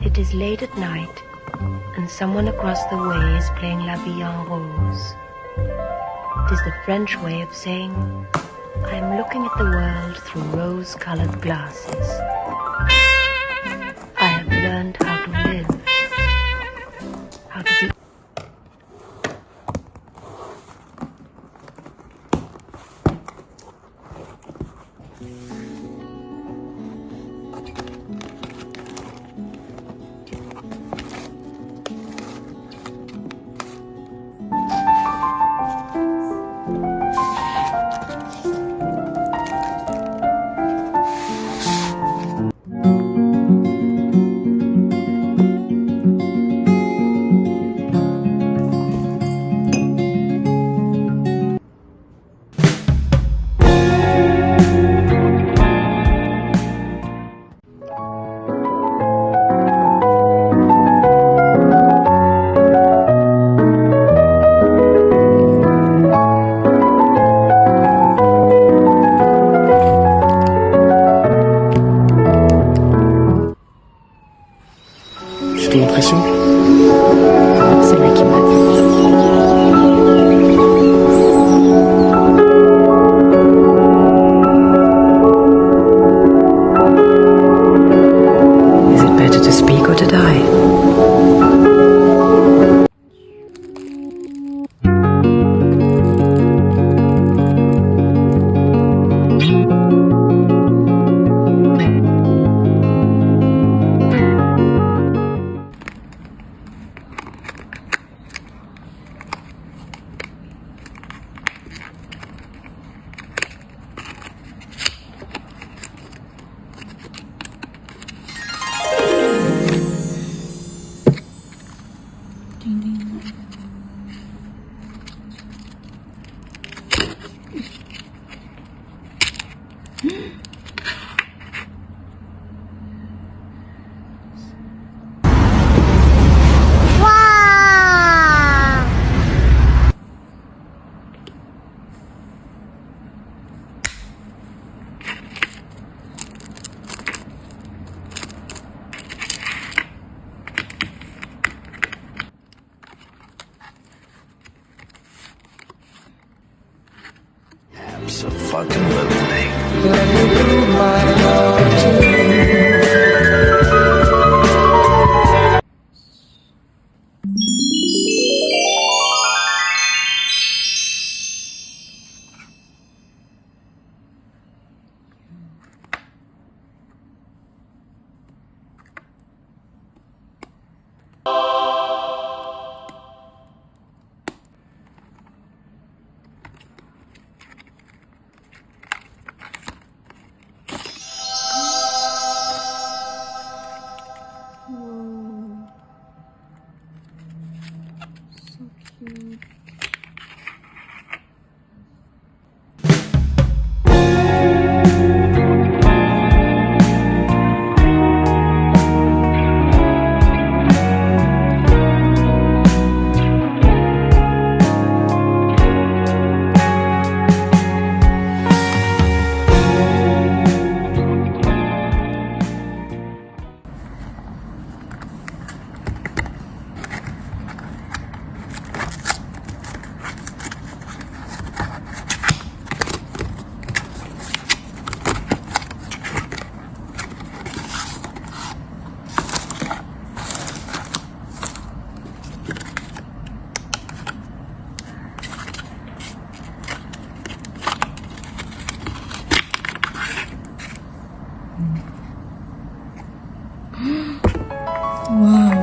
It is late at night, and someone across the way is playing La Vie en Rose. It is the French way of saying, I am looking at the world through rose-colored glasses. I have learned how to live, how to be. J'ai l'impression. C'est lui qui m'a dit. Is it better to speak or to die? So fucking lovely. Let me prove my love to you. Wow.